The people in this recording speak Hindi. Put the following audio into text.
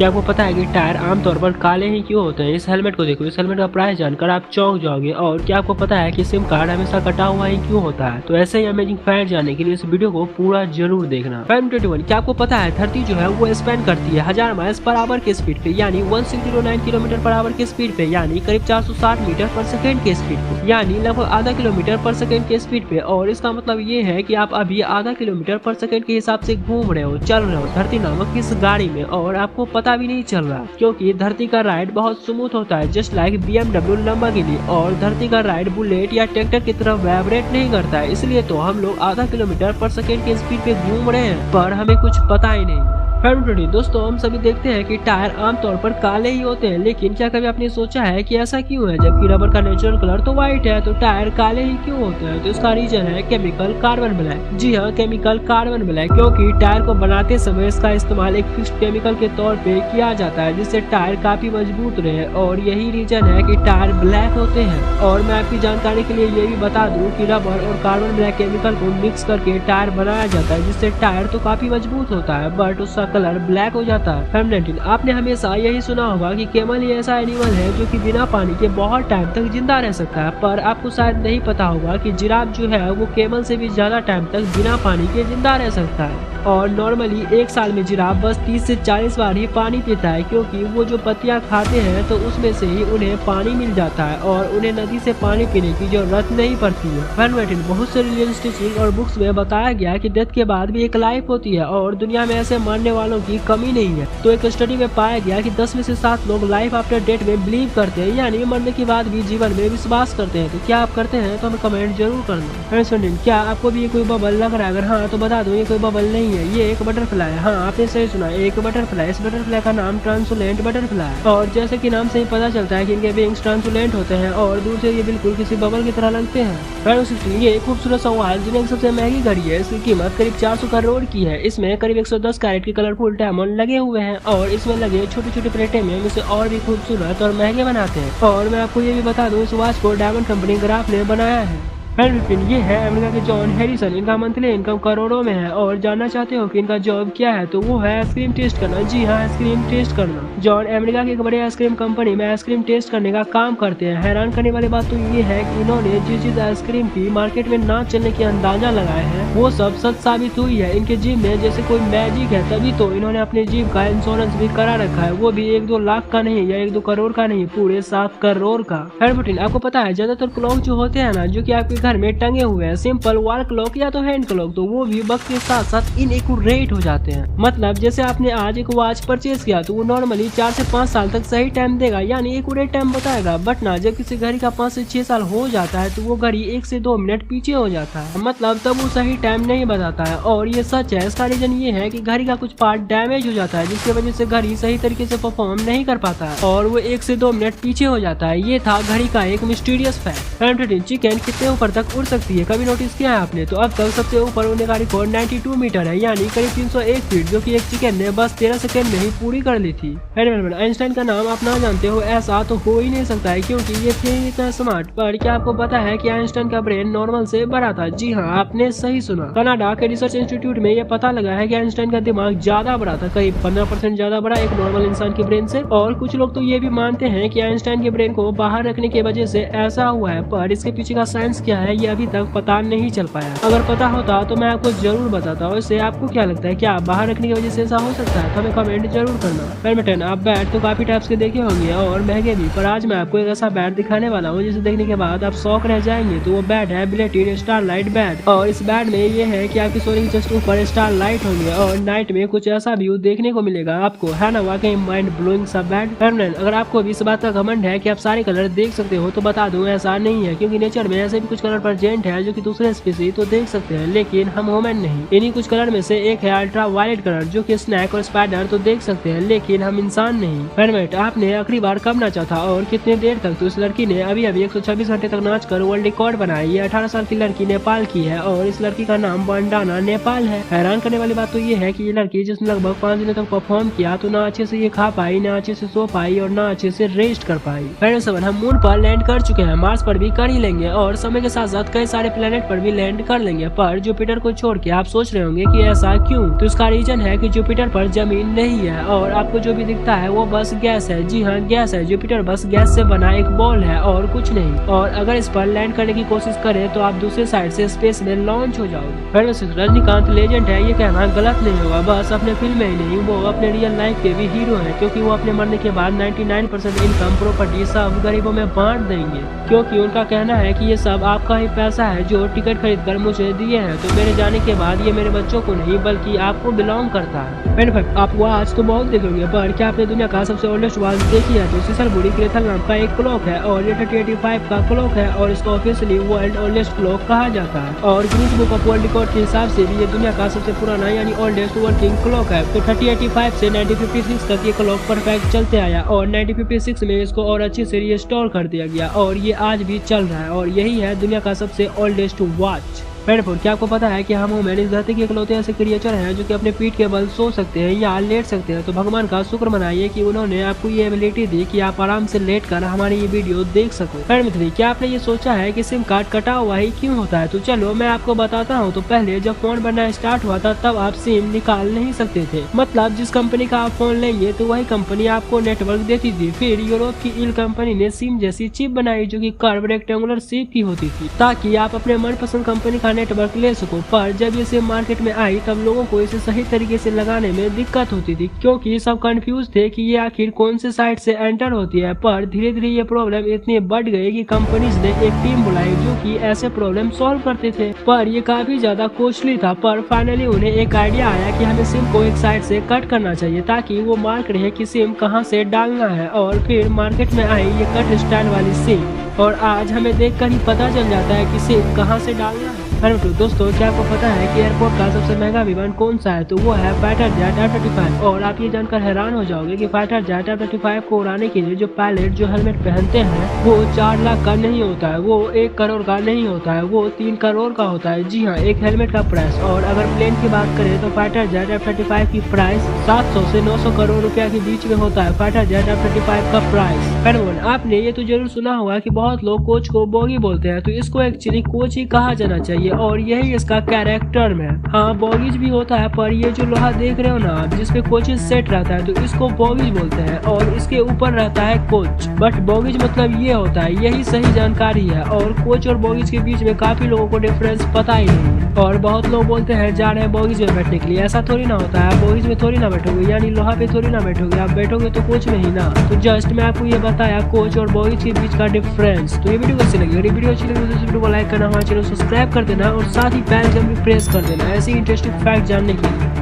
क्या आपको पता है कि टायर आमतौर पर काले ही क्यों होते हैं? इस हेलमेट को देखो, इस हेलमेट का प्राइस जानकर आप चौंक जाओगे। और क्या आपको पता है कि सिम कार्ड हमेशा कटा हुआ ही क्यों होता है? तो ऐसे ही अमेजिंग फैक्ट जानने के लिए इस वीडियो को पूरा जरूर देखना। फैक्ट 21, क्या आपको पता है धरती जो है वो स्पेन करती है 1000 माइल्स पर आवर के स्पीड पे, यानी 1609 किलोमीटर पर आवर के स्पीड पे, यानी करीब 460 मीटर पर सेकेंड के स्पीड पे, यानी लगभग आधा किलोमीटर पर सेकेंड के स्पीड पे। और इसका मतलब ये है कि आप अभी आधा किलोमीटर पर सेकेंड के हिसाब से घूम रहे हो, चल रहे हो धरती नामक इस गाड़ी में, और आपको पता भी नहीं चल रहा, क्योंकि धरती का राइड बहुत स्मूथ होता है, जस्ट लाइक BMW लंबरगिनी। और धरती का राइड बुलेट या ट्रैक्टर की तरह वाइब्रेट नहीं करता है, इसलिए तो हम लोग आधा किलोमीटर पर सेकेंड के स्पीड पे घूम रहे हैं, पर हमें कुछ पता ही नहीं। दोस्तों, हम सभी देखते हैं कि टायर आमतौर पर काले ही होते हैं, लेकिन क्या कभी आपने सोचा है कि ऐसा क्यों है? जबकि रबर का नेचुरल कलर तो व्हाइट है, तो टायर काले ही क्यों होते हैं? तो इसका रीजन है केमिकल कार्बन ब्लैक। जी हाँ, केमिकल कार्बन ब्लैक, क्योंकि टायर को बनाते समय इसका इस्तेमाल एक फिक्स्ड केमिकल के तौर पे किया जाता है, जिससे टायर काफी मजबूत रहे, और यही रीजन है कि टायर ब्लैक होते हैं। और मैं आपकी जानकारी के लिए ये भी बता दूं कि रबर और कार्बन ब्लैक केमिकल को मिक्स करके टायर बनाया जाता है, जिससे टायर तो काफी मजबूत होता है, बट उसका कलर ब्लैक हो जाता है। फैक्ट 19, आपने हमेशा यही सुना होगा कि कैमल ही ऐसा एनिमल है जो कि बिना पानी के बहुत टाइम तक जिंदा रह सकता है, पर आपको शायद नहीं पता होगा कि जिराफ जो है वो कैमल से भी ज्यादा टाइम तक बिना पानी के जिंदा रह सकता है। और नॉर्मली एक साल में जिराफ बस 30 से 40 बार ही पानी पीता है, क्योंकि वो जो पत्तियां खाते हैं तो उसमें से ही उन्हें पानी मिल जाता है, और उन्हें नदी से पानी पीने की जरूरत नहीं पड़ती है। फैक्ट 19, बहुत से रिलीजियस टीचिंग और बुक्स में बताया गया कि डेथ के बाद भी एक लाइफ होती है, और दुनिया में ऐसे मरने वालों की कमी नहीं है। तो एक स्टडी में पाया गया कि 10 में से 7 लोग लाइफ आफ्टर डेथ में बिलीव करते हैं, यानी मरने के बाद भी जीवन में विश्वास करते हैं। तो क्या आप करते हैं? तो हमें कमेंट जरूर करना। क्या आपको भी ये कोई बबल लग रहा है? अगर हाँ तो बता दो, ये कोई बबल नहीं है, ये एक बटरफ्लाई है। हाँ, आपने सही सुना, एक बटरफ्लाई। इस बटरफ्लाई का नाम ट्रांसुलेंट बटरफ्लाई है, और जैसे कि नाम से ही पता चलता है कि इनके विंग्स ट्रांसुलेंट होते हैं, और दूर से ये बिल्कुल किसी बबल की तरह लगते हैं। ये खूबसूरत सवाल दुनिया की सबसे महंगी घड़ी है, इसकी कीमत करीब 400 करोड़ की है। इसमें करीब 110 कैरेट की कलरफुल डायमंड लगे हुए हैं, और इसमें लगे छोटे छोटे प्लेटें में इसे और भी खूबसूरत और महंगे बनाते हैं। और मैं आपको ये भी बता दूं, इस वॉच को डायमंड कंपनी ग्राफ ने बनाया है। ये है अमेरिका के जॉन हैरिसन, इनका मंथली इनकम करोड़ों में है। और जानना चाहते हो कि इनका जॉब क्या है? तो वो है आइसक्रीम टेस्ट करना। जी हाँ, आइसक्रीम टेस्ट करना। जॉन अमेरिका की एक बड़ी आइसक्रीम कंपनी में आइसक्रीम टेस्ट करने का काम करते हैं। हैरान करने वाली बात तो ये है कि इन्होंने जिस आइसक्रीम की मार्केट में ना चलने की अंदाजा लगाया है, वो सब सच साबित हुई है। इनके जिम में जैसे कोई मैजिक है, तभी तो इन्होंने अपने जिम का इंश्योरेंस भी करा रखा है, वो भी 1-2 लाख का नहीं या 1-2 करोड़ का नहीं, पूरे 7 करोड़ का। आपको पता है ज्यादातर क्लॉक जो होते हैं ना, जो की आपके घर में टंगे हुए हैं, सिंपल वॉल क्लॉक या तो हैंड क्लॉक, तो वो भी वक्त के साथ साथ इनएक्यूरेट हो जाते हैं। मतलब जैसे आपने आज एक वॉच परचेज किया तो वो नॉर्मली 4 से 5 साल तक सही टाइम देगा, यानी एक्यूरेट टाइम बताएगा। बट ना, जब किसी घड़ी का 5 से 6 साल हो जाता है तो वो घड़ी 1 से 2 मिनट पीछे हो जाता है, मतलब तब वो सही टाइम नहीं बताता है। और ये सच है। इसका रीजन ये है कि घड़ी का कुछ पार्ट डैमेज हो जाता है, जिसकी वजह से घड़ी सही तरीके से परफॉर्म नहीं कर पाता है, और वो 1 से 2 मिनट पीछे हो जाता है। ये था घड़ी का एक मिस्टीरियस फैक्ट। चिकन कितने ऊपर तक उड़ सकती है, कभी नोटिस किया है आपने? तो अब तक सबसे ऊपर उड़ने का रिकॉर्ड 92 मीटर है, यानी करीब 301 फीट, जो कि एक चिकन ने बस 13 सेकंड में ही पूरी कर ली थी। आइंस्टाइन का नाम आप ना जानते हो ऐसा तो हो ही नहीं सकता है, क्योंकि ये थे इतना स्मार्ट। पर क्या आपको पता है कि आइंस्टाइन का ब्रेन नॉर्मल से बड़ा था? जी हाँ, आपने सही सुना। कनाडा के रिसर्च इंस्टीट्यूट में ये पता लगा है कि आइंस्टाइन का दिमाग ज्यादा बड़ा था, करीब 15% ज्यादा बड़ा एक नॉर्मल इंसान के ब्रेन से। और कुछ लोग तो ये भी मानते हैं कि आइंस्टाइन के ब्रेन को बाहर रखने की वजह से ऐसा हुआ है, पर इसके पीछे का साइंस क्या है ये अभी तक पता नहीं चल पाया। अगर पता होता तो मैं आपको जरूर बताता। वैसे आपको क्या लगता है, क्या बाहर रखने की वजह से ऐसा हो सकता है? तो हमें कमेंट जरूर करना। बैडमिंटन, आप बैट तो काफी टाइप्स के देखे होंगे और महंगे भी, पर आज मैं आपको एक ऐसा बैट दिखाने वाला हूँ जिसे देखने के बाद आप शौक रह जाएंगे। तो वो बैट है बिलेटेड स्टारलाइट बैट, और इस बैट में ये है कि आपकी सोने के जस्ट ऊपर स्टारलाइट होंगे, और नाइट में कुछ ऐसा व्यू देखने को मिलेगा आपको। है ना वाकई माइंड ब्लोइंग सा बैट। अगर आपको भी इस बात का घमंड है कि आप सारे कलर देख सकते हो, तो बता दूं ऐसा नहीं है, क्योंकि नेचर में ऐसे भी कुछ कलर प्रेजेंट है जो कि दूसरे स्पीसीज तो देख सकते हैं, लेकिन हम ह्यूमन नहीं। इन्हीं कुछ कलर में से एक है अल्ट्रा वायलेट कलर, जो कि स्नैक और स्पाइडर तो देख सकते हैं, लेकिन हम इंसान नहीं। फैनमेट, आपने आखिरी बार कब नाचा था और कितने देर तक? तो इस लड़की ने अभी 126 घंटे तक नाच कर वर्ल्ड रिकॉर्ड बनाया। ये 18 साल की लड़की नेपाल की है, और इस लड़की का नाम बंडाना नेपाल है। हैरान करने वाली बात तो ये है कि ये लड़की जिसने लगभग 5 दिनों तक परफॉर्म किया, तो ना अच्छे से ये खा पाई, ना अच्छे से सो पाई, और ना अच्छे से रेस्ट कर पाई। हम मून पर लैंड कर चुके हैं, मार्स पर भी कर ही लेंगे, और समय के साथ साथ साथ कई सारे प्लेनेट पर भी लैंड कर लेंगे। पर जुपिटर को छोड़ के आप सोच रहे होंगे कि ऐसा क्यों? तो इसका रीजन है कि जुपिटर पर जमीन नहीं है और आपको जो भी दिखता है वो बस गैस है। जी हाँ, गैस है। जुपिटर बस गैस से बना एक बॉल है और कुछ नहीं। और अगर इस पर लैंड करने की कोशिश करें तो आप दूसरे साइड से स्पेस में लॉन्च हो जाओगे। रजनीकांत लेजेंड है, ये कहना गलत नहीं होगा। बस अपने फिल्म में ही नहीं, वो अपने रियल लाइफ के भी हीरो है, क्योंकि वो अपने मरने के बाद 99% इनकम प्रॉपर्टी सब गरीबों में बांट देंगे, क्योंकि उनका कहना है कि ये सब आपका ही पैसा है जो टिकट खरीद कर मुझे दिए हैं। तो मेरे जाने के बाद ये मेरे बच्चों को नहीं बल्कि आपको बिलोंग करता है। आप वॉच तो बहुत देखोगे, पर क्या आपने दुनिया का सबसे ओल्डेस्ट वॉच देखी है? तो सिसलबुरी क्रेथल नाम का एक क्लॉक है और ये 3085 का क्लॉक है और इसको ऑफिशियली वर्ल्ड ओल्डेस्ट क्लॉक कहा जाता है। और Guinness book of world record के हिसाब से भी ये दुनिया का सबसे पुराना यानी ओल्डेस्ट वर्किंग क्लॉक है। तो 3085 से 1956 तक ये क्लॉक परफेक्ट चलते आया और 1956 में इसको और अच्छे से रिस्टोर कर दिया गया और ये आज भी चल रहा है और यही है दुनिया का सबसे ओल्डेस्ट वॉच। क्या आपको पता है कि हम ह्यूमन इस धरती के इकलौते ऐसे क्रिएचर हैं जो कि अपने पीठ के बल सो सकते हैं या लेट सकते हैं। तो भगवान का शुक्र मनाइए कि उन्होंने आपको ये एबिलिटी दी कि आप आराम से लेट कर हमारी ये वीडियो देख सको। क्या आपने ये सोचा है कि सिम कार्ड कटा हुआ ही क्यों होता है? तो चलो मैं आपको बताता हूँ। तो पहले जब फोन बनना स्टार्ट हुआ था तब आप सिम निकाल नहीं सकते थे। मतलब जिस कंपनी का आप फोन लेंगे तो वही कंपनी आपको नेटवर्क देती थी। फिर यूरोप की इल कंपनी ने सिम जैसी चिप बनाई जो कि कर्व रेक्टेंगुलर शेप की होती थी, ताकि आप अपने मनपसंद कंपनी का नेटवर्क ले सको। पर जब ये सिम मार्केट में आई तब लोगों को इसे सही तरीके से लगाने में दिक्कत होती थी, क्योंकि सब कंफ्यूज थे कि ये आखिर कौन से साइड से एंटर होती है। पर धीरे धीरे ये प्रॉब्लम इतनी बढ़ गई कि कंपनीज ने एक टीम बुलाई जो कि ऐसे प्रॉब्लम सॉल्व करते थे। पर ये काफी ज्यादा कॉस्टली था। पर फाइनली उन्हें एक आइडिया आया कि हमें सिम को एक साइड से कट करना चाहिए ताकि वो मार्क रहे कि सिम कहाँ से डालना है। और फिर मार्केट में आई ये कट स्टाइल वाली सिम और आज हमें देखकर ही पता चल जाता है कि सिम कहाँ से डालना है। दोस्तों, क्या आपको पता है कि एयरपोर्ट का सबसे महंगा विमान कौन सा है? तो वो है फाइटर जेट F-35। और आप ये जानकर हैरान हो जाओगे कि फाइटर जेट F-35 को उड़ाने के लिए जो पायलट जो हेलमेट पहनते हैं वो 4 लाख का नहीं होता है, वो 1 करोड़ का नहीं होता है, वो 3 करोड़ का होता है। जी हाँ, एक हेलमेट का प्राइस। और अगर प्लेन की बात करें तो फाइटर जेट F-35 की प्राइस 700 से 900 करोड़ रुपया के बीच में होता है फाइटर जेट F-35 का प्राइस। आपने ये तो जरूर सुना होगा कि बहुत लोग कोच को बोगी बोलते हैं, तो इसको एक्चुअली कोच ही कहा जाना चाहिए और यही इसका कैरेक्टर में। हाँ, बॉगीज भी होता है, पर ये जो लोहा देख रहे हो ना आप, जिसपे कोचेज सेट रहता है, तो इसको बॉगीज बोलते हैं और इसके ऊपर रहता है कोच। बट बॉगीज मतलब ये होता है, यही सही जानकारी है। और कोच और बॉगीज के बीच में काफी लोगों को डिफरेंस पता ही नहीं है और बहुत लोग बोलते हैं जा रहे हैं बॉगीज में बैठने के लिए। ऐसा थोड़ी ना होता है, बॉगीज में थोड़ी ना बैठोगे, यानी लोहा पे थोड़ी ना बैठोगे, आप बैठोगे तो कोच में ही ना। तो जस्ट मैं आपको ये बताया कोच और बॉगीज के बीच का डिफरेंस। तो ये वीडियो कैसी लगी? अगर वीडियो अच्छी लगी तो इस वीडियो को लाइक करना, हमारे चैनल सब्सक्राइब कर देना और साथ ही बेल आइकन भी प्रेस कर देना ऐसी इंटरेस्टिंग फैक्ट जानने के लिए।